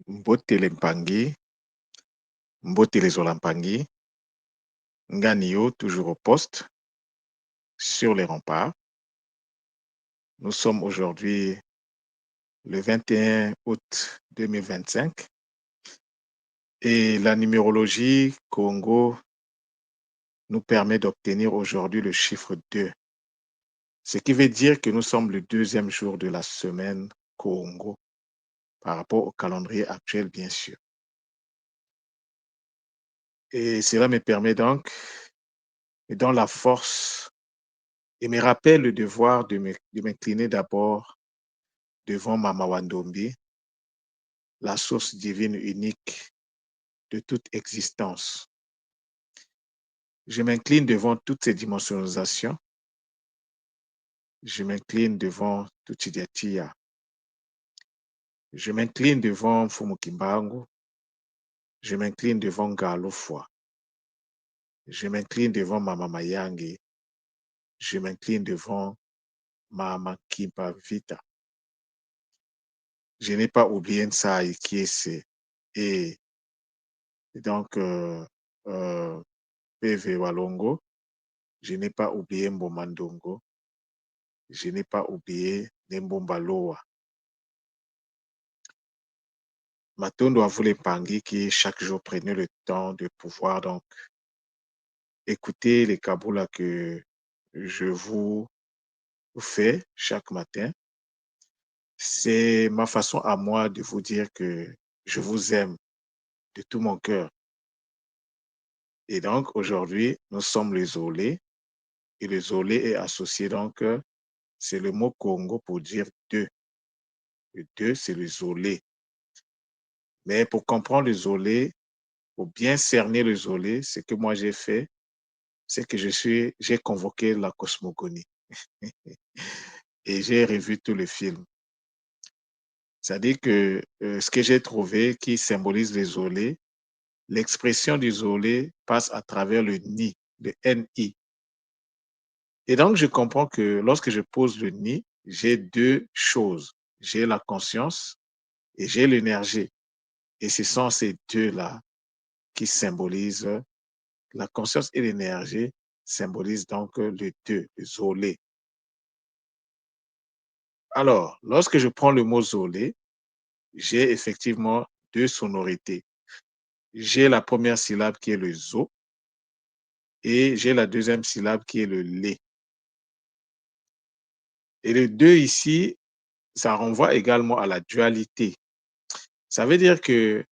Mbotele Mpangi, Mbotele Zolampangi, Nganio, toujours au poste, sur les remparts. Nous sommes aujourd'hui le 21 août 2025 et la numérologie Congo nous permet d'obtenir aujourd'hui le chiffre 2, ce qui veut dire que nous sommes le deuxième jour de la semaine Congo par rapport au calendrier actuel, bien sûr. Et cela me permet donc, et dans la force, et me rappelle le devoir de m'incliner d'abord devant Mama Wandombi, la source divine unique de toute existence. Je m'incline devant toutes ces dimensionisations. Je m'incline devant Tuchidiatia. Je m'incline devant Fumukimbangu. Je m'incline devant Galofwa. Je m'incline devant Mama Mayangi. Je m'incline devant Mama Kimpa Vita. Je n'ai pas oublié Nsaï Kiese et donc PV Walongo. Je n'ai pas oublié Mbomandongo. Je n'ai pas oublié Nembomba-Loa. Matondo a voulu Pangi qui chaque jour prenait le temps de pouvoir donc écouter les Kaboula que je vous fais chaque matin. C'est ma façon à moi de vous dire que je vous aime de tout mon cœur. Et donc aujourd'hui, nous sommes les Zolé. Et le Zolé est associé donc, c'est le mot Congo pour dire deux. Le deux, c'est le Zolé. Mais pour comprendre le Zolé, pour bien cerner le Zolé, ce que moi j'ai fait, c'est que j'ai convoqué la cosmogonie et j'ai revu tous les films. C'est-à-dire que ce que j'ai trouvé qui symbolise les Zolé, l'expression du Zolé passe à travers le ni, le NI. Et donc, je comprends que lorsque je pose le ni, j'ai deux choses. J'ai la conscience et j'ai l'énergie. Et ce sont ces deux-là qui symbolisent la conscience et l'énergie symbolisent donc le deux, le Zolé. Alors, lorsque je prends le mot Zolé, j'ai effectivement deux sonorités. J'ai la première syllabe qui est le zo et j'ai la deuxième syllabe qui est le lé. Et le deux ici, ça renvoie également à la dualité. Ça veut dire que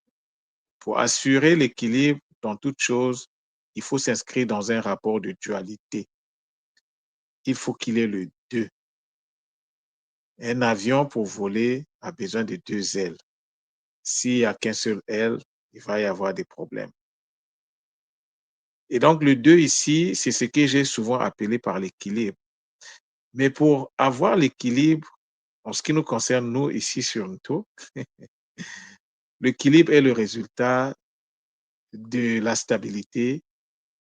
pour assurer l'équilibre dans toute chose, il faut s'inscrire dans un rapport de dualité. Il faut qu'il ait le deux. Un avion pour voler a besoin de deux ailes. S'il n'y a qu'un seul aile, il va y avoir des problèmes. Et donc, le 2 ici, c'est ce que j'ai souvent appelé par l'équilibre. Mais pour avoir l'équilibre, en ce qui nous concerne, nous, ici sur Nto, l'équilibre est le résultat de la stabilité.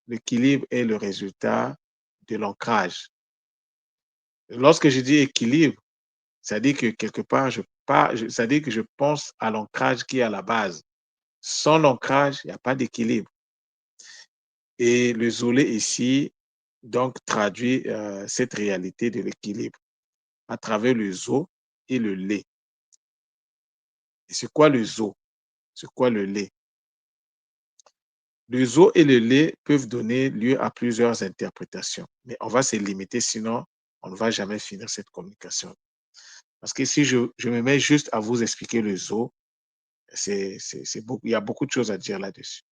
L'équilibre est le résultat de l'ancrage. Lorsque je dis équilibre, ça dit que quelque part, ça dit que je pense à l'ancrage qui est à la base. Sans l'ancrage, il n'y a pas d'équilibre. Et le Zolé ici, donc, traduit cette réalité de l'équilibre à travers le zo et le lait. Et c'est quoi le zo? C'est quoi le lait? Le zo et le lait peuvent donner lieu à plusieurs interprétations, mais on va se limiter, sinon on ne va jamais finir cette communication. Parce que si je me mets juste à vous expliquer le zo, il y a beaucoup de choses à dire là-dessus.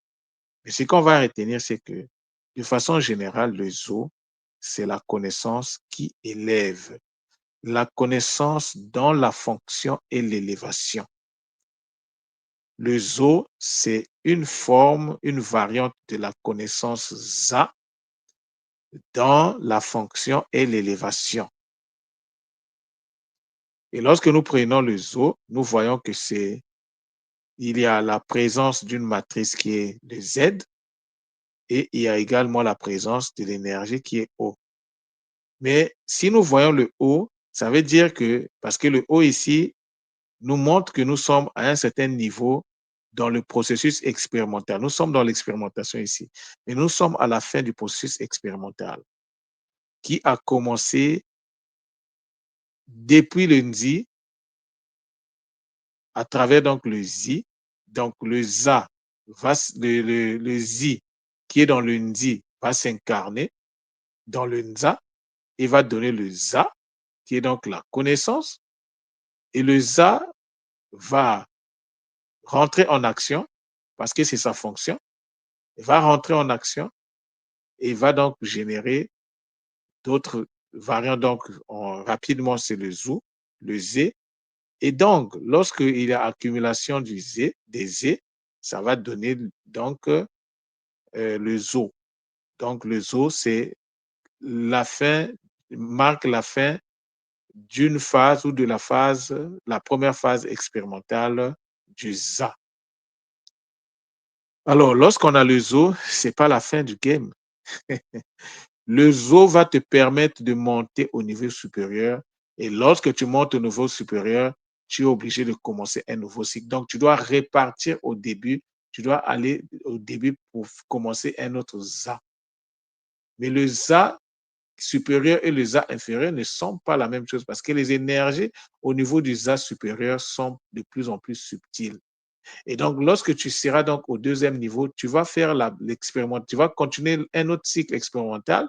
Mais ce qu'on va retenir, c'est que de façon générale, le zo, c'est la connaissance qui élève. La connaissance dans la fonction et l'élévation. Le zo, c'est une forme, une variante de la connaissance za dans la fonction et l'élévation. Et lorsque nous prenons le zo, nous voyons que il y a la présence d'une matrice qui est le Z et il y a également la présence de l'énergie qui est O. Mais si nous voyons le O, ça veut dire que, parce que le O ici nous montre que nous sommes à un certain niveau dans le processus expérimental. Nous sommes dans l'expérimentation ici, mais nous sommes à la fin du processus expérimental qui a commencé depuis le Nzi à travers donc le Zi. Donc le Za, le Zi qui est dans le Nzi va s'incarner dans le Nza et va donner le Za qui est donc la connaissance. Et le Za va rentrer en action parce que c'est sa fonction. Il va rentrer en action et va donc générer d'autres variants. Donc, rapidement, c'est le Zou, le Z. Et donc, lorsqu'il y a accumulation du Z, des Z, ça va donner donc le Zo. Donc, le Zo, c'est la fin, marque la fin d'une phase ou de la phase, la première phase expérimentale du ZA. Alors, lorsqu'on a le Zo, c'est pas la fin du game. Le Zo va te permettre de monter au niveau supérieur. Et lorsque tu montes au niveau supérieur, tu es obligé de commencer un nouveau cycle. Donc, tu dois répartir au début. Tu dois aller au début pour commencer un autre ZA. Mais le ZA supérieur et le ZA inférieur ne sont pas la même chose parce que les énergies au niveau du ZA supérieur sont de plus en plus subtiles. Et donc, lorsque tu seras donc au deuxième niveau, tu vas faire l'expériment, tu vas continuer un autre cycle expérimental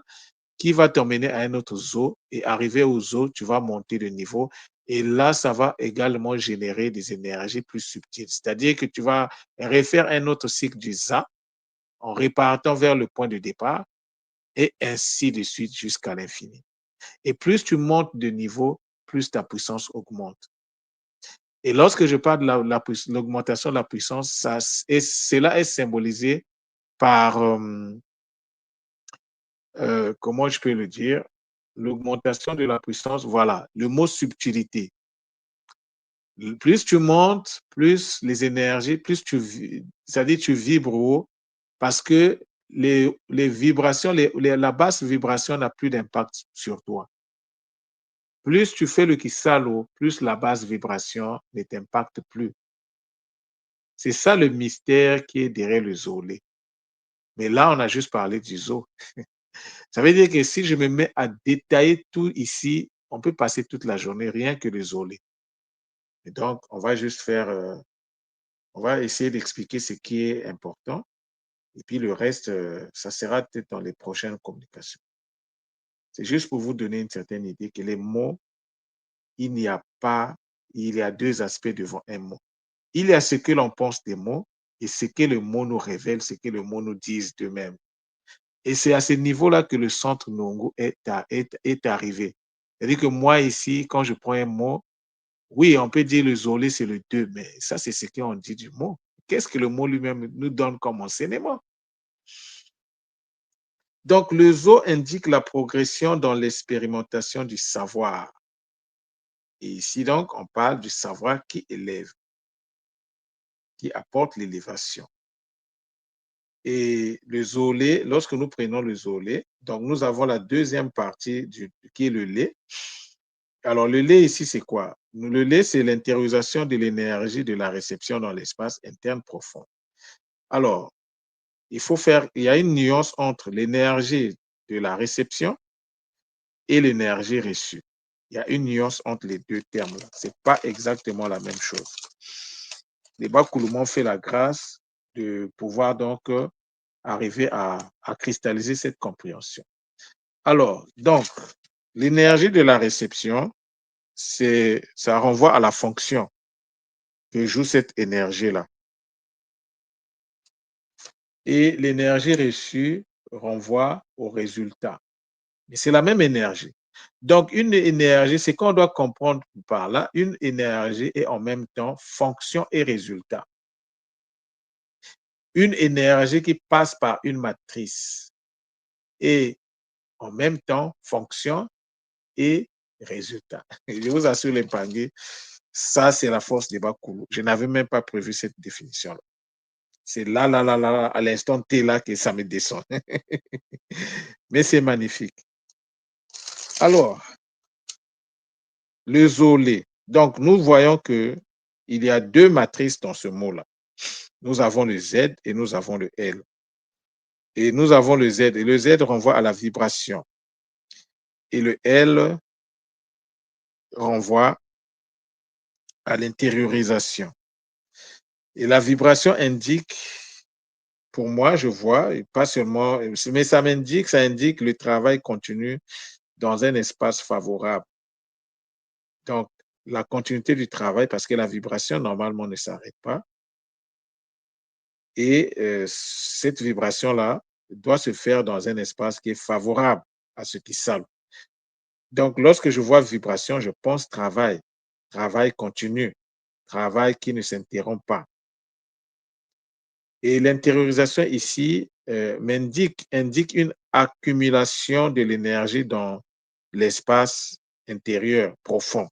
qui va t'emmener à un autre zoo et arriver au zoo, tu vas monter de niveau et là, ça va également générer des énergies plus subtiles. C'est-à-dire que tu vas refaire un autre cycle du ZA en repartant vers le point de départ et ainsi de suite jusqu'à l'infini. Et plus tu montes de niveau, plus ta puissance augmente. Et lorsque je parle de l'augmentation de la puissance, cela est symbolisé par, comment je peux le dire, l'augmentation de la puissance, voilà, le mot subtilité. Plus tu montes, plus les énergies, plus c'est-à-dire tu vibres haut, parce que les vibrations, la basse vibration n'a plus d'impact sur toi. Plus tu fais le kisalo, plus la basse vibration ne t'impacte plus. C'est ça le mystère qui est derrière le zolé. Mais là, on a juste parlé du zoo. Ça veut dire que si je me mets à détailler tout ici, on peut passer toute la journée rien que le zolé. Et donc, on va juste faire, on va essayer d'expliquer ce qui est important. Et puis le reste, ça sera peut-être dans les prochaines communications. C'est juste pour vous donner une certaine idée que les mots, il n'y a pas, il y a deux aspects devant un mot. Il y a ce que l'on pense des mots et ce que le mot nous révèle, ce que le mot nous dit d'eux-mêmes. Et c'est à ce niveau-là que le centre Nongo est arrivé. C'est-à-dire que moi, ici, quand je prends un mot, oui, on peut dire le zolé, c'est le deux, mais ça, c'est ce qu'on dit du mot. Qu'est-ce que le mot lui-même nous donne comme enseignement? Donc, le zoo indique la progression dans l'expérimentation du savoir. Et ici, donc, on parle du savoir qui élève, qui apporte l'élévation. Et le zolé, lorsque nous prenons le zolé, donc nous avons la deuxième partie qui est le lait. Alors, le lait ici, c'est quoi? Le lait, c'est l'intériorisation de l'énergie de la réception dans l'espace interne profond. Alors, il y a une nuance entre l'énergie de la réception et l'énergie reçue. Il y a une nuance entre les deux termes-là. Ce n'est pas exactement la même chose. Les Bakoulou fait la grâce de pouvoir donc arriver à cristalliser cette compréhension. Alors, donc, l'énergie de la réception, ça renvoie à la fonction que joue cette énergie-là. Et l'énergie reçue renvoie au résultat. Mais c'est la même énergie. Donc, une énergie, c'est qu'on doit comprendre par là, une énergie est en même temps fonction et résultat. Une énergie qui passe par une matrice et en même temps fonction et résultat. Et je vous assure, les Pangé, ça, c'est la force des Bakoulou. Je n'avais même pas prévu cette définition-là. C'est là, à l'instant T là que ça me descend. Mais c'est magnifique. Alors, le zolé. Donc, nous voyons qu'il y a deux matrices dans ce mot-là. Nous avons le Z et nous avons le L. Et nous avons le Z. Et le Z renvoie à la vibration. Et le L renvoie à l'intériorisation. Et la vibration indique, pour moi, je vois, et pas seulement, mais ça indique le travail continu dans un espace favorable. Donc, la continuité du travail, parce que la vibration, normalement, ne s'arrête pas. Et cette vibration-là doit se faire dans un espace qui est favorable à ce qui salue. Donc, lorsque je vois vibration, je pense travail, travail continu, travail qui ne s'interrompt pas. Et l'intériorisation ici indique une accumulation de l'énergie dans l'espace intérieur profond.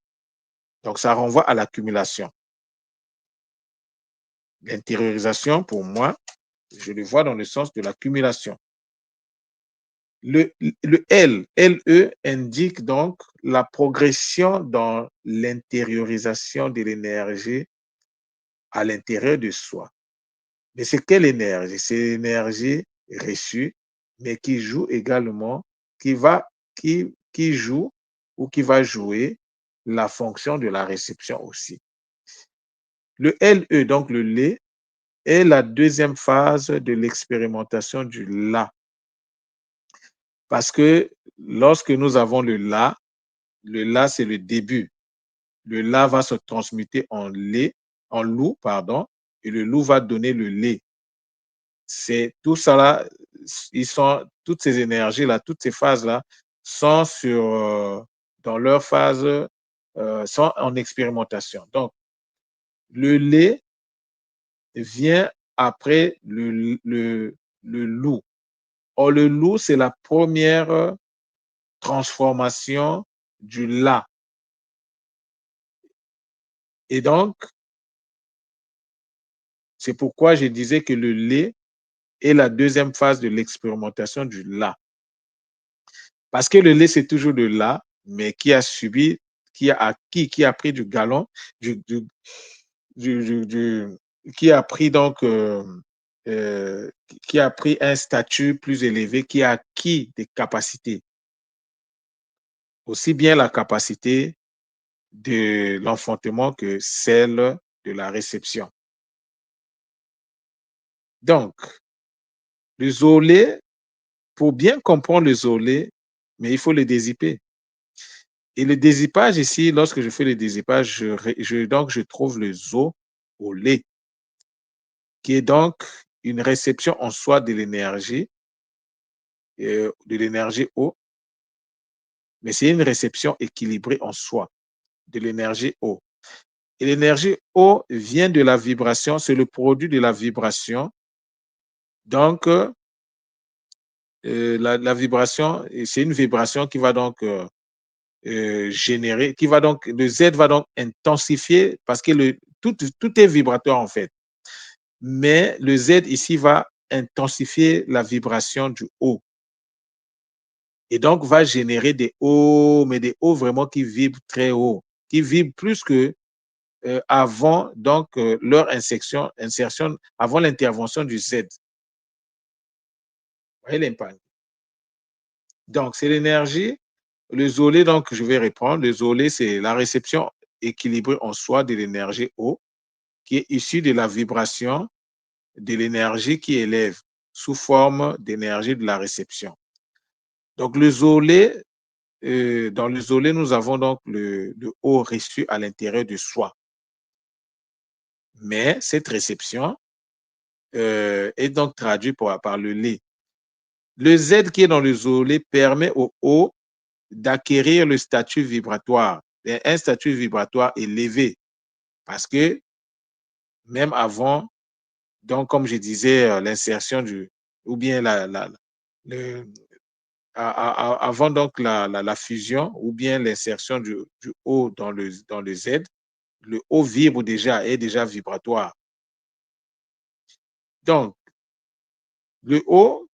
Donc, ça renvoie à l'accumulation. L'intériorisation, pour moi, je le vois dans le sens de l'accumulation. Le LE indique donc la progression dans l'intériorisation de l'énergie à l'intérieur de soi. Mais c'est quelle énergie? C'est l'énergie reçue, mais qui joue également, qui joue ou qui va jouer la fonction de la réception aussi. Le LE, donc le lait, est la deuxième phase de l'expérimentation du là. Parce que lorsque nous avons le là, c'est le début. Le là va se transmuter en lait, en loup, pardon, et le loup va donner le lait. C'est tout ça là, toutes ces énergies-là, toutes ces phases-là sont dans leur phase, sont en expérimentation. Donc, le lait vient après le loup. Or, le loup, c'est la première transformation du là. Et donc, c'est pourquoi je disais que le lait est la deuxième phase de l'expérimentation du là. Parce que le lait, c'est toujours le là, mais qui a subi, qui a acquis, qui a pris du galon, du, du, du qui a pris donc, qui a pris un statut plus élevé, qui a acquis des capacités. Aussi bien la capacité de l'enfantement que celle de la réception. Donc, le zolé, pour bien comprendre le zolé, mais il faut le dézipper. Et le dézippage ici, lorsque je fais le dézippage, donc je trouve le zo au lait, qui est donc une réception en soi de l'énergie eau, mais c'est une réception équilibrée en soi de l'énergie eau. Et l'énergie eau vient de la vibration, c'est le produit de la vibration. Donc, la vibration, c'est une vibration qui va donc générer, le Z va donc intensifier parce que tout est vibratoire en fait. Mais le Z ici va intensifier la vibration du haut. Et donc va générer des hauts, mais des hauts vraiment qui vibrent très haut, qui vibrent plus que avant donc leur insertion avant l'intervention du Z. Vous voyez l'impact. Donc, c'est l'énergie. Le zolé, donc, je vais reprendre. Le zolé, c'est la réception équilibrée en soi de l'énergie eau qui est issue de la vibration de l'énergie qui élève sous forme d'énergie de la réception. Donc, le zolé, dans le zolé, nous avons donc le eau reçu à l'intérieur de soi. Mais cette réception est donc traduite par le lait. Le Z qui est dans le zolé permet au eau d'acquérir le statut vibratoire, un statut vibratoire élevé. Parce que même avant, donc comme je disais, l'insertion ou bien le, avant donc la fusion ou bien l'insertion du O dans le Z, le O vibre déjà, est déjà vibratoire. Donc, le O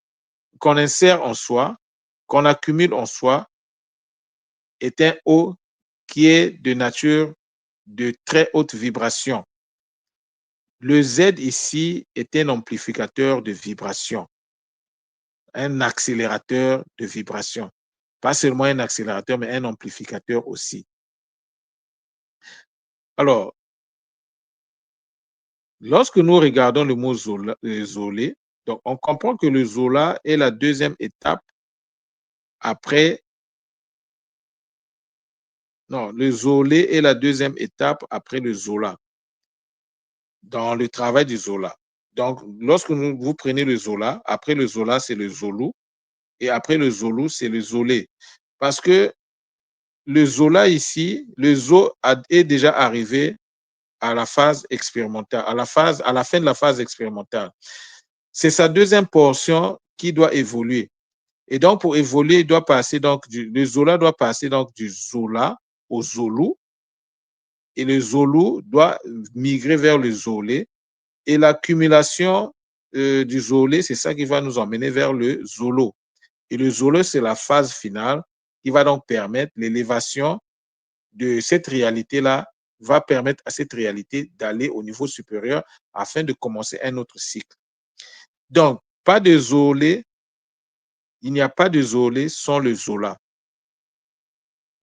qu'on insère en soi, qu'on accumule en soi, est un O qui est de nature de très haute vibration. Le Z ici est un amplificateur de vibration, un accélérateur de vibration. Pas seulement un accélérateur, mais un amplificateur aussi. Alors, lorsque nous regardons le mot Zolé, donc on comprend que le Zola est la deuxième étape après. Non, le Zolé est la deuxième étape après le Zola, dans le travail du Zola. Donc, lorsque vous prenez le Zola, après le Zola, c'est le Zolou, et après le Zolou, c'est le Zolé. Parce que le Zola ici, le Zo est déjà arrivé à la phase expérimentale, à la fin de la phase expérimentale. C'est sa deuxième portion qui doit évoluer. Et donc, pour évoluer, il doit passer donc le Zola doit passer donc du Zola au Zolou, et le Zolou doit migrer vers le Zolé. Et l'accumulation du Zolé, c'est ça qui va nous emmener vers le Zolo. Et le Zolo, c'est la phase finale qui va donc permettre l'élévation de cette réalité-là, va permettre à cette réalité d'aller au niveau supérieur afin de commencer un autre cycle. Donc, pas de Zolé, il n'y a pas de Zolé sans le Zola.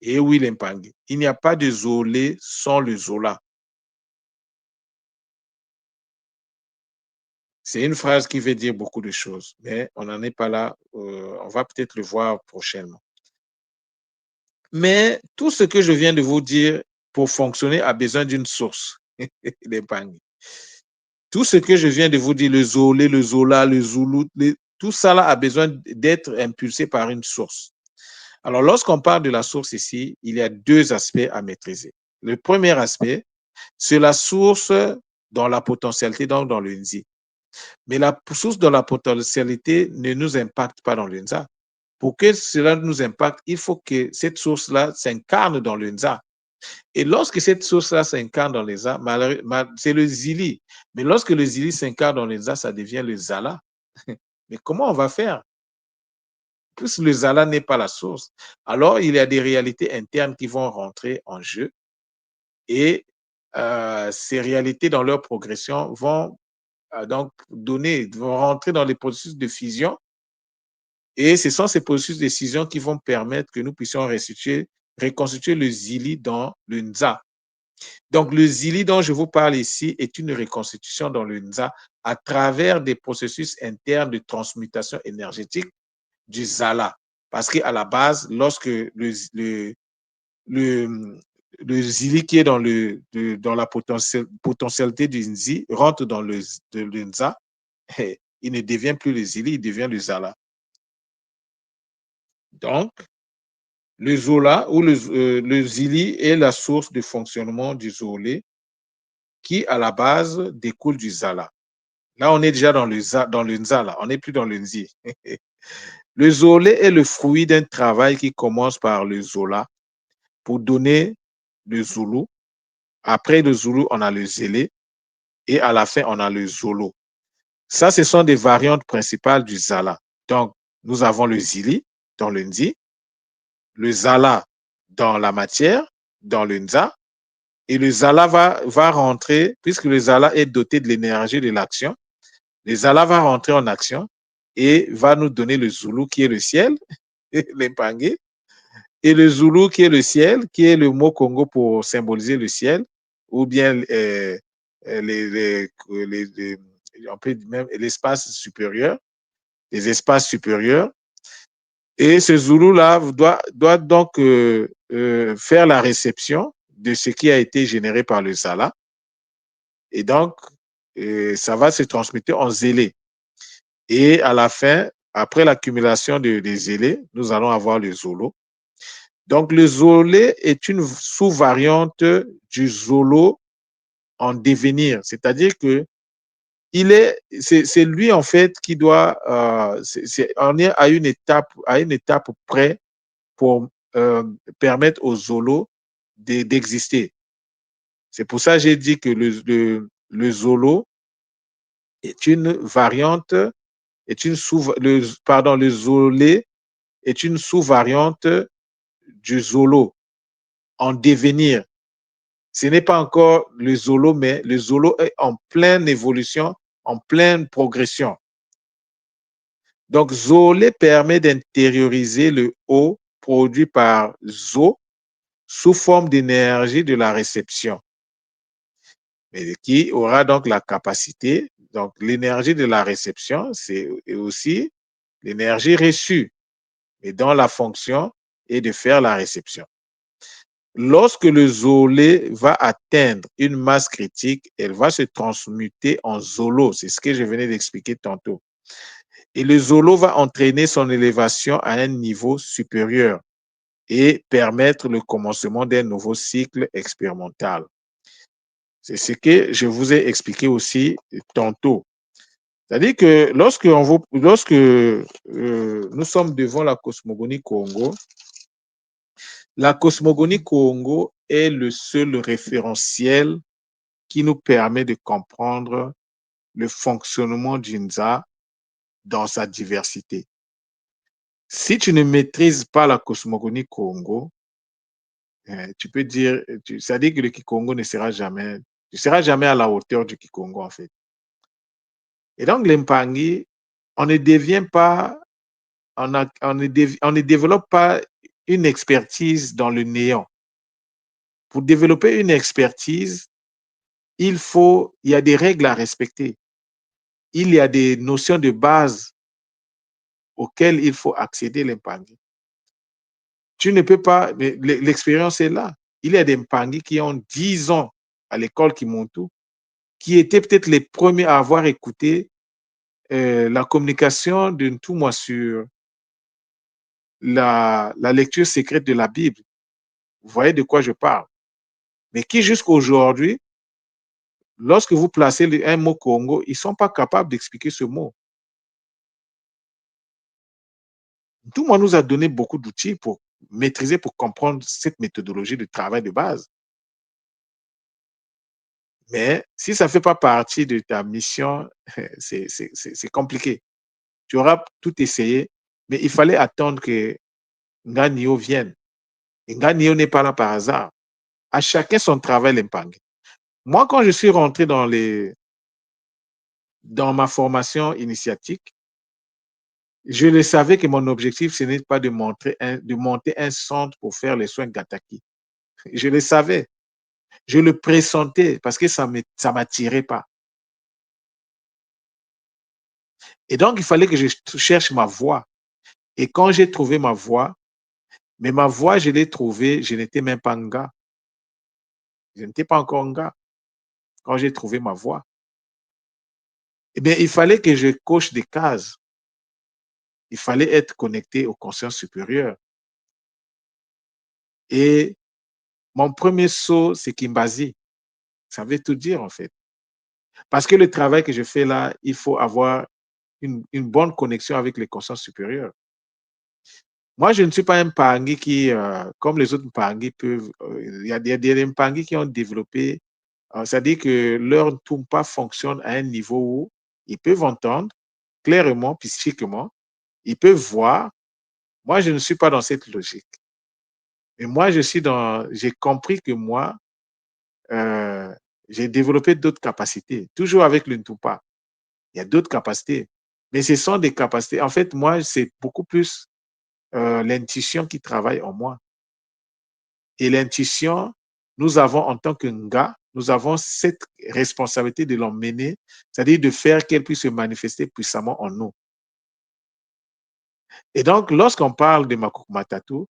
Et oui, l'Impangue, il n'y a pas de Zolé sans le Zola. C'est une phrase qui veut dire beaucoup de choses, mais on n'en est pas là. On va peut-être le voir prochainement. Mais tout ce que je viens de vous dire pour fonctionner a besoin d'une source d'épargne. Tout ce que je viens de vous dire, le Zolé, le Zola, le Zoulou, tout ça là a besoin d'être impulsé par une source. Alors, lorsqu'on parle de la source ici, il y a deux aspects à maîtriser. Le premier aspect, c'est la source dans la potentialité, donc dans le NZI. Mais la source dans la potentialité ne nous impacte pas dans le NZA. Pour que cela nous impacte, il faut que cette source-là s'incarne dans le NZA. Et lorsque cette source-là s'incarne dans les NZA, c'est le Zili. Mais lorsque le Zili s'incarne dans les NZA, ça devient le Zala. Mais comment on va faire? Puisque le Zala n'est pas la source, alors il y a des réalités internes qui vont rentrer en jeu. Et ces réalités, dans leur progression, vont donc vont rentrer dans les processus de fusion. Et ce sont ces processus de fusion qui vont permettre que nous puissions reconstituer le Zili dans le Nza. Donc, le Zili dont je vous parle ici est une reconstitution dans le Nza à travers des processus internes de transmutation énergétique du Zala. Parce qu'à la base, lorsque le Zili qui est dans la potentialité du Nzi rentre dans le Nza, il ne devient plus le Zili, il devient le Zala. Donc, le Zola ou le Zili est la source de fonctionnement du Zolé qui, à la base, découle du Zala. Là, on est déjà dans le Nzala, on n'est plus dans le Nzi. Le Zolé est le fruit d'un travail qui commence par le Zola pour donner le Zoulou. Après le Zoulou, on a le Zélé et à la fin, on a le Zolo. Ça, ce sont des variantes principales du Zala. Donc, nous avons le Zili dans le Nzi, le Zala dans la matière, dans le Nza, et le Zala va rentrer, puisque le Zala est doté de l'énergie de l'action, le Zala va rentrer en action et va nous donner le Zoulou qui est le ciel, l'Empangé, et le Zoulou qui est le ciel, qui est le mot Congo pour symboliser le ciel, ou bien on peut même l'espace supérieur, les espaces supérieurs. Et ce Zoulou-là doit donc faire la réception de ce qui a été généré par le Zala. Et donc, ça va se transmettre en zélé. Et à la fin, après l'accumulation des zélés, nous allons avoir le Zolo. Donc, le Zolé est une sous-variante du Zolo en devenir. C'est-à-dire que c'est lui, en fait, qui doit, on est à une étape près pour permettre au Zolo d'exister. C'est pour ça que j'ai dit que le Zolo est une variante, le Zolé est une sous-variante du Zolo en devenir. Ce n'est pas encore le Zolo, mais le Zolo est en pleine évolution, en pleine progression. Donc, Zolé permet d'intérioriser le O produit par Zo sous forme d'énergie de la réception, mais qui aura donc la capacité, donc l'énergie de la réception, c'est aussi l'énergie reçue, et dont la fonction est de faire la réception. Lorsque le Zolé va atteindre une masse critique, elle va se transmuter en Zolo. C'est ce que je venais d'expliquer tantôt. Et le Zolo va entraîner son élévation à un niveau supérieur et permettre le commencement d'un nouveau cycle expérimental. C'est ce que je vous ai expliqué aussi tantôt. C'est-à-dire que lorsque nous sommes devant la cosmogonie Congo, la cosmogonie Congo est le seul référentiel qui nous permet de comprendre le fonctionnement d'Inza dans sa diversité. Si tu ne maîtrises pas la cosmogonie Congo, tu peux dire, c'est-à-dire que le Kikongo ne sera jamais, tu ne seras jamais à la hauteur du Kikongo en fait. Et donc l'Impangi, on ne devient pas, on ne développe pas une expertise dans le néant. Pour développer une expertise, il y a des règles à respecter. Il y a des notions de base auxquelles il faut accéder l'Impangi. Tu ne peux pas, l'expérience est là. Il y a des Mpangi qui ont 10 ans à l'école Kimontu, qui étaient peut-être les premiers à avoir écouté la communication de Ntumwa sur la lecture secrète de la Bible. Vous voyez de quoi je parle. Mais qui jusqu'à aujourd'hui, lorsque vous placez un mot Congo, ils ne sont pas capables d'expliquer ce mot. Ntumwa nous a donné beaucoup d'outils pour maîtriser, pour comprendre cette méthodologie de travail de base. Mais si ça ne fait pas partie de ta mission, c'est compliqué. Tu auras tout essayé, mais il fallait attendre que Nganio vienne. Et Nganio n'est pas là par hasard. À chacun son travail, l'Impangue. Moi, quand je suis rentré dans ma formation initiatique, je le savais que mon objectif, ce n'est pas de monter un centre pour faire les soins Gataki. Je le savais. Je le pressentais parce que ça ne m'attirait pas. Et donc, il fallait que je cherche ma voie. Et quand j'ai trouvé ma voie, mais ma voie, je l'ai trouvée, je n'étais même pas un gars. Je n'étais pas encore un gars quand j'ai trouvé ma voie. Eh bien, il fallait que je coche des cases. Il fallait être connecté aux consciences supérieures. Et mon premier saut, c'est Kimbazi. Ça veut tout dire, en fait. Parce que le travail que je fais là, il faut avoir une bonne connexion avec les consciences supérieures. Moi, je ne suis pas un Mpangi qui, comme les autres Mpangi peuvent, il y a des Mpangi qui ont développé, c'est-à-dire que leur Tumpa fonctionne à un niveau où ils peuvent entendre clairement, psychiquement, ils peuvent voir. Moi, je ne suis pas dans cette logique. Mais moi, j'ai compris que moi, euh, j'ai développé d'autres capacités, toujours avec le Ntumpa. Il y a d'autres capacités. Mais ce sont des capacités. En fait, moi, c'est beaucoup plus l'intuition qui travaille en moi. Et l'intuition, nous avons en tant que Nga, nous avons cette responsabilité de l'emmener, c'est-à-dire de faire qu'elle puisse se manifester puissamment en nous. Et donc, lorsqu'on parle de Makukumatatu,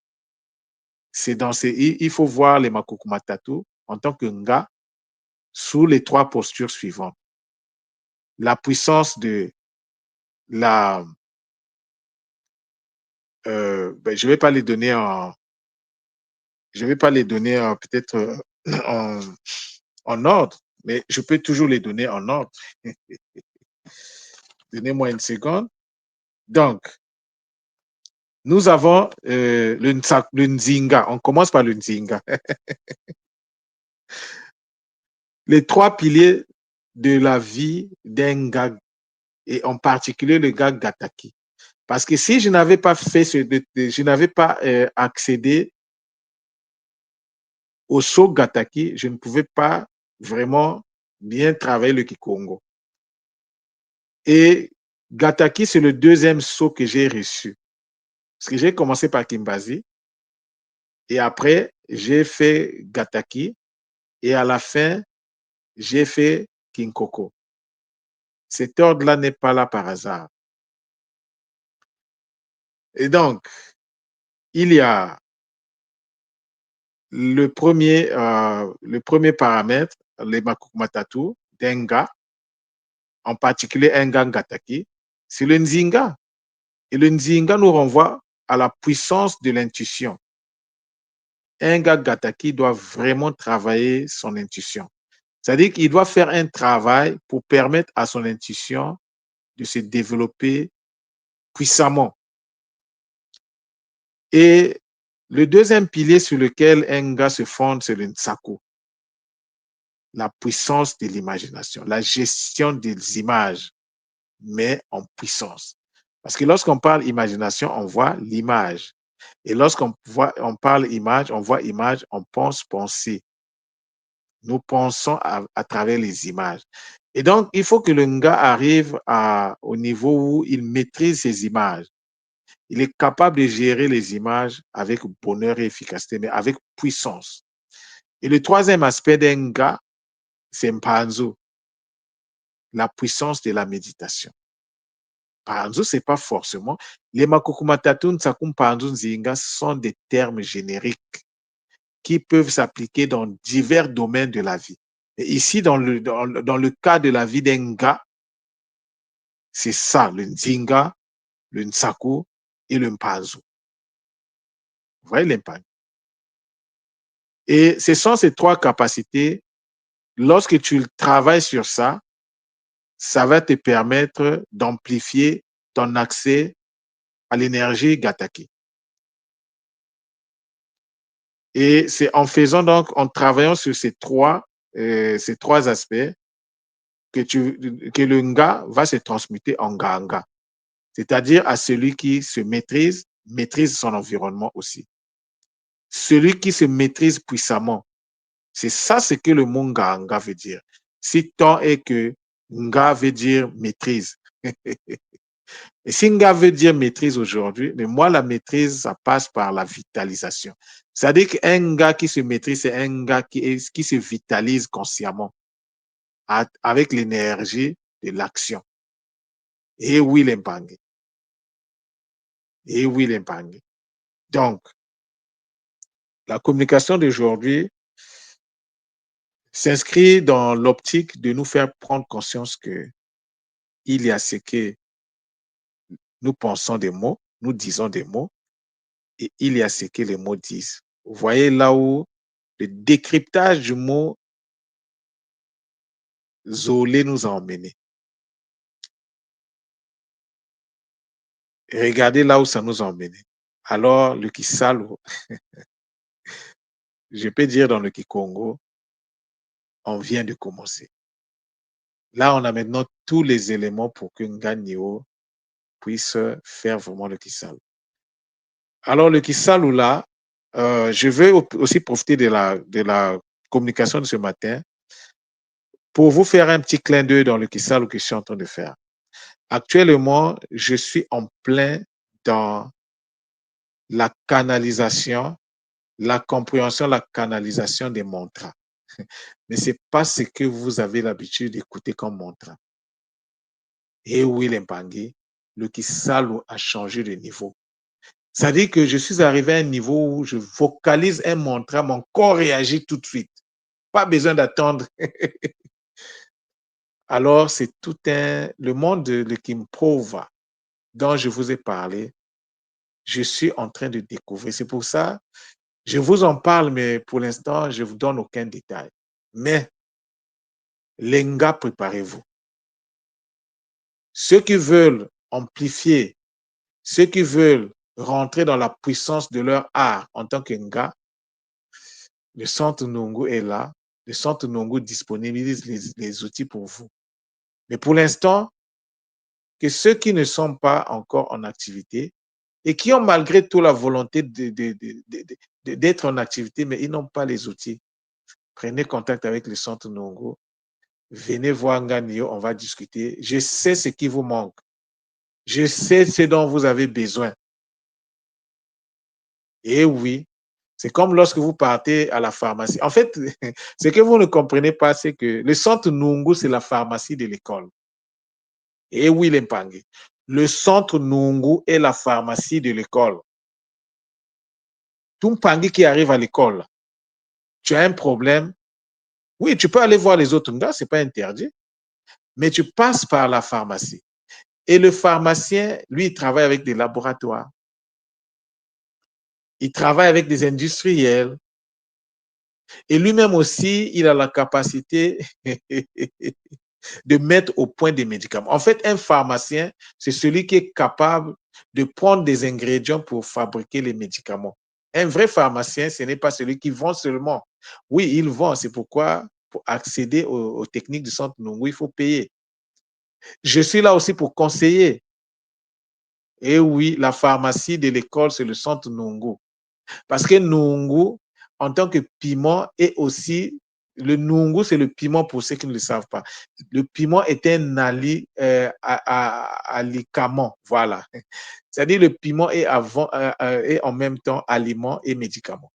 il faut voir les Makukumatatu en tant que Nga sous les 3 postures suivantes. La puissance de la... je ne vais pas les donner peut-être en ordre, mais je peux toujours les donner en ordre. Donnez-moi une seconde. Donc, nous avons le Nzinga. On commence par le Nzinga. Les 3 piliers de la vie d'un gars, et en particulier le gars Gataki. Parce que si je n'avais pas fait je n'avais pas accédé au saut Gataki, je ne pouvais pas vraiment bien travailler le Kikongo. Et Gataki, c'est le deuxième saut que j'ai reçu. Parce que j'ai commencé par Kimbazi et après, j'ai fait Gataki et à la fin, j'ai fait Kinkoko. Cet ordre-là n'est pas là par hasard. Et donc, il y a le premier paramètre, les Makukumatatu, d'Enga, en particulier Enga Ngataki, c'est le Nzinga. Et le Nzinga nous renvoie à la puissance de l'intuition. Enga Gataki doit vraiment travailler son intuition. C'est-à-dire qu'il doit faire un travail pour permettre à son intuition de se développer puissamment. Et le deuxième pilier sur lequel Enga se fonde, c'est le Nsaku, la puissance de l'imagination, la gestion des images, mais en puissance. Parce que lorsqu'on parle imagination, on voit l'image. Et on parle image, on voit image, on pense penser. Nous pensons à travers les images. Et donc, il faut que le Nga arrive au niveau où il maîtrise ses images. Il est capable de gérer les images avec bonheur et efficacité, mais avec puissance. Et le troisième aspect d'un Nga, c'est Mpanzu, la puissance de la méditation. Mpanzu, ce n'est pas forcément. Les Makukumatatun, Sakum Mpanzu, Nzinga sont des termes génériques qui peuvent s'appliquer dans divers domaines de la vie. Et ici, dans le cas de la vie d'un gars, c'est ça, le Nzinga, le Nsaku et le Mpanzu. Vous voyez l'impact. Et ce sont ces trois capacités. Lorsque tu travailles sur ça, ça va te permettre d'amplifier ton accès à l'énergie Gataki. Et c'est en faisant donc, en travaillant sur ces trois aspects, que le Nga va se transmuter en Nga, c'est-à-dire à celui qui se maîtrise, maîtrise son environnement aussi. Celui qui se maîtrise puissamment, c'est ça ce que le mot Nga veut dire. Si tant est que Nga veut dire maîtrise. Et si Nga veut dire maîtrise aujourd'hui, mais moi, la maîtrise, ça passe par la vitalisation. C'est-à-dire qu'un Nga qui se maîtrise, c'est un Nga qui se vitalise consciemment avec l'énergie de l'action. Et oui, l'impact. Et oui, l'impact. Donc, la communication d'aujourd'hui s'inscrit dans l'optique de nous faire prendre conscience que il y a ce que nous pensons des mots, nous disons des mots, et il y a ce que les mots disent. Vous voyez là où le décryptage du mot Zolé nous a emmenés. Et regardez là où ça nous a emmenés. Alors, le Kisalo, je peux dire dans le Kikongo, on vient de commencer. Là, on a maintenant tous les éléments pour que Nganio puisse faire vraiment le Kisalo. Alors, le Kisalu là, je veux aussi profiter de la communication de ce matin pour vous faire un petit clin d'œil dans le Kisalu que je suis en train de faire. Actuellement, je suis en plein dans la canalisation, la compréhension, la canalisation des mantras. Mais ce n'est pas ce que vous avez l'habitude d'écouter comme mantra. Et oui, l'Impangui, le Kisalu a changé de niveau. Ça dit que je suis arrivé à un niveau où je vocalise un mantra, mon corps réagit tout de suite. Pas besoin d'attendre. Alors, c'est le monde de Kimprova dont je vous ai parlé, je suis en train de découvrir. C'est pour ça, je vous en parle, mais pour l'instant, je ne vous donne aucun détail. Mais, les Nga, préparez-vous. Ceux qui veulent amplifier, ceux qui veulent rentrer dans la puissance de leur art en tant que Nga, le centre Nungu est là. Le centre Nungu disponibilise les outils pour vous. Mais pour l'instant, que ceux qui ne sont pas encore en activité et qui ont malgré tout la volonté d'être en activité, mais ils n'ont pas les outils. Prenez contact avec le centre Nungu. Venez voir Nganio, on va discuter. Je sais ce qui vous manque. Je sais ce dont vous avez besoin. Et oui, c'est comme lorsque vous partez à la pharmacie. En fait, ce que vous ne comprenez pas, c'est que le centre Nungu, c'est la pharmacie de l'école. Et oui, l'Empangé. Le centre Nungu est la pharmacie de l'école. Tout Mpangi qui arrive à l'école, tu as un problème. Oui, tu peux aller voir les autres gars, c'est pas interdit, mais tu passes par la pharmacie. Et le pharmacien, lui, il travaille avec des laboratoires. Il travaille avec des industriels. Et lui-même aussi, il a la capacité de mettre au point des médicaments. En fait, un pharmacien, c'est celui qui est capable de prendre des ingrédients pour fabriquer les médicaments. Un vrai pharmacien, ce n'est pas celui qui vend seulement. Oui, il vend. C'est pourquoi, pour accéder aux techniques du centre Nungu, il faut payer. Je suis là aussi pour conseiller. Et oui, la pharmacie de l'école, c'est le centre Nungu. Parce que Nungu, en tant que piment, est aussi, le Nungu, c'est le piment pour ceux qui ne le savent pas. Le piment est un alicament, voilà. C'est-à-dire le piment est, est en même temps aliment et médicament.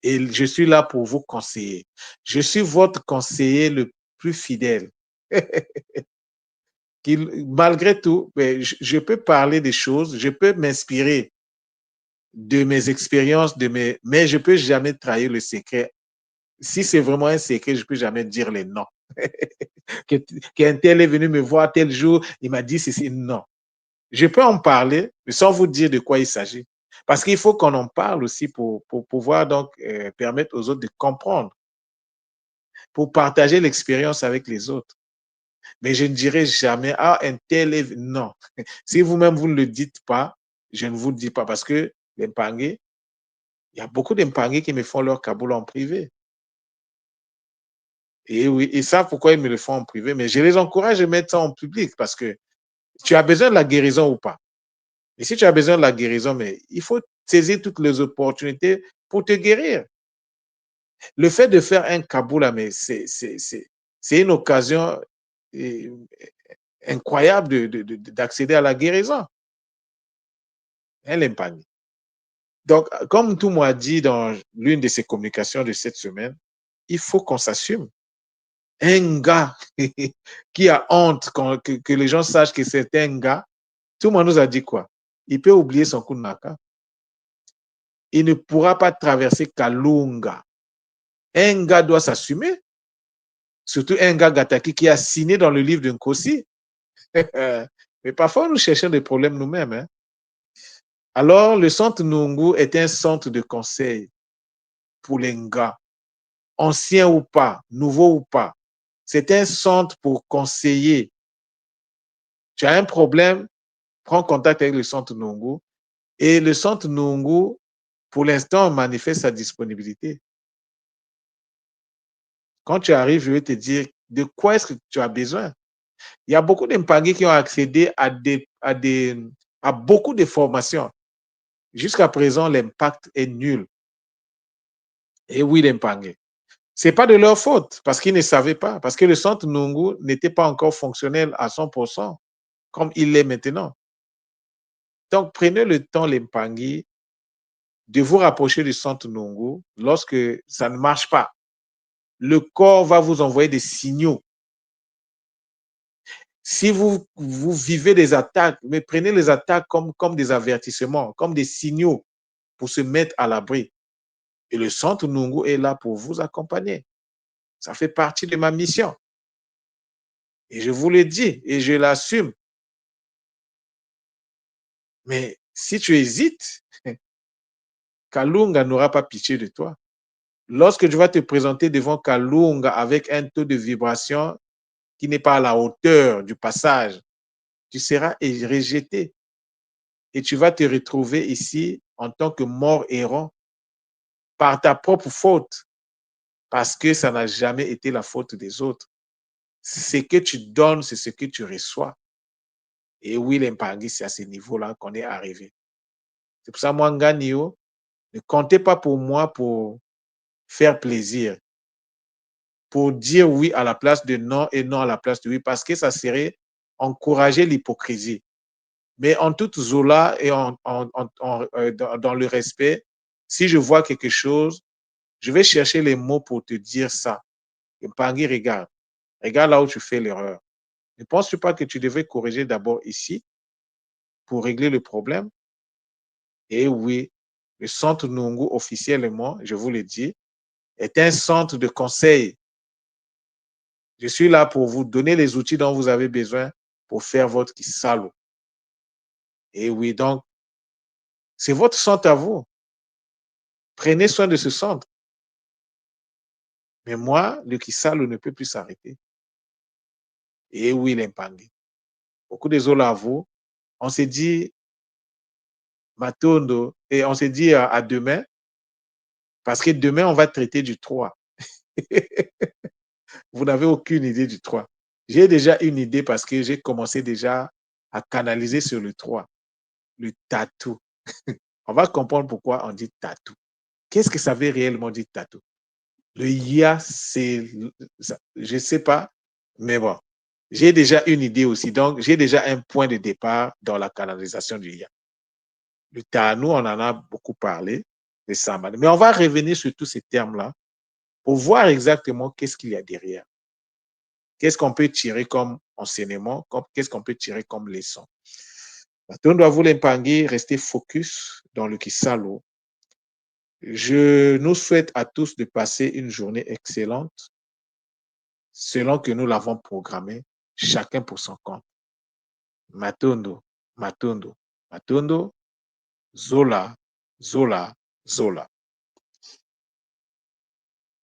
Et je suis là pour vous conseiller. Je suis votre conseiller le plus fidèle. Malgré tout, je peux parler des choses, je peux m'inspirer de mes expériences, mais je ne peux jamais trahir le secret. Si c'est vraiment un secret, je ne peux jamais dire les noms. Qu'un tel est venu me voir tel jour, il m'a dit ceci. Non. Je peux en parler, mais sans vous dire de quoi il s'agit. Parce qu'il faut qu'on en parle aussi pour pouvoir donc permettre aux autres de comprendre, pour partager l'expérience avec les autres. Mais je ne dirai jamais, ah, un tel est... Non. Si vous-même, vous ne le dites pas, je ne vous le dis pas parce que les Mpangé, il y a beaucoup d'Empangé qui me font leur kaboul en privé. Et oui, ils savent pourquoi ils me le font en privé, mais je les encourage à mettre ça en public parce que tu as besoin de la guérison ou pas. Et si tu as besoin de la guérison, mais il faut saisir toutes les opportunités pour te guérir. Le fait de faire un kaboul, mais c'est une occasion incroyable d'accéder à la guérison. Elle n'aime pas. Donc, comme tout m'a dit dans l'une de ses communications de cette semaine, il faut qu'on s'assume. Un gars qui a honte que les gens sachent que c'est un gars, tout le monde nous a dit quoi? Il peut oublier son coup de naka. Il ne pourra pas traverser Kalunga. Un gars doit s'assumer, surtout un gars Gataki qui a signé dans le livre de Nkosi. Mais parfois, nous cherchons des problèmes nous-mêmes. Hein? Alors, le centre Nungu est un centre de conseil pour les gars, anciens ou pas, nouveaux ou pas. C'est un centre pour conseiller. Tu as un problème, prends contact avec le centre Nungu. Et le centre Nungu, pour l'instant, manifeste sa disponibilité. Quand tu arrives, je vais te dire de quoi est-ce que tu as besoin. Il y a beaucoup d'Empangés qui ont accédé à beaucoup de formations. Jusqu'à présent, l'impact est nul. Et oui, l'Empangé. Ce n'est pas de leur faute, parce qu'ils ne savaient pas, parce que le centre Nungu n'était pas encore fonctionnel à 100%, comme il l'est maintenant. Donc, prenez le temps, l'Empangé, de vous rapprocher du centre Nungu lorsque ça ne marche pas. Le corps va vous envoyer des signaux. Si vous vivez des attaques, mais prenez les attaques comme des avertissements, comme des signaux pour se mettre à l'abri. Et le centre Nungu est là pour vous accompagner. Ça fait partie de ma mission. Et je vous le dis et je l'assume. Mais si tu hésites, Kalunga n'aura pas pitié de toi. Lorsque tu vas te présenter devant Kalunga avec un taux de vibration qui n'est pas à la hauteur du passage, tu seras rejeté. Et tu vas te retrouver ici en tant que mort errant par ta propre faute, parce que ça n'a jamais été la faute des autres. Ce que tu donnes, c'est ce que tu reçois. Et oui, l'Empangui, c'est à ce niveau-là qu'on est arrivé. C'est pour ça, moi, Nganio, Ne comptez pas pour moi pour faire plaisir, pour dire oui à la place de non et non à la place de oui, parce que ça serait encourager l'hypocrisie. Mais en toute zola et dans le respect, si je vois quelque chose, je vais chercher les mots pour te dire ça. Et Pangui, regarde. Regarde là où tu fais l'erreur. Ne penses-tu pas que tu devrais corriger d'abord ici pour régler le problème? Et oui, le centre Nungu, officiellement, je vous le dis, est un centre de conseil. Je suis là pour vous donner les outils dont vous avez besoin pour faire votre kisalo. Et oui, donc, c'est votre centre à vous. Prenez soin de ce centre. Mais moi, le kisalo ne peut plus s'arrêter. Et oui, l'impandi. Beaucoup désolé à vous. On s'est dit Matondo et on s'est dit à demain parce que demain, on va traiter du 3. Vous n'avez aucune idée du 3. J'ai déjà une idée parce que j'ai commencé déjà à canaliser sur le 3, le tatou. On va comprendre pourquoi on dit tatou. Qu'est-ce que ça veut réellement dire tatou? Le ya, c'est, je ne sais pas, mais bon, j'ai déjà une idée aussi. Donc, j'ai déjà un point de départ dans la canalisation du ya. Le tanou, on en a beaucoup parlé récemment. Mais on va revenir sur tous ces termes-là pour voir exactement qu'est-ce qu'il y a derrière. Qu'est-ce qu'on peut tirer comme enseignement, qu'est-ce qu'on peut tirer comme leçon. On doit vous l'impanguer, rester focus dans le Kisalo. Je nous souhaite à tous de passer une journée excellente selon que nous l'avons programmé, chacun pour son compte. Matondo, Matondo, Matondo, Zola, Zola, Zola.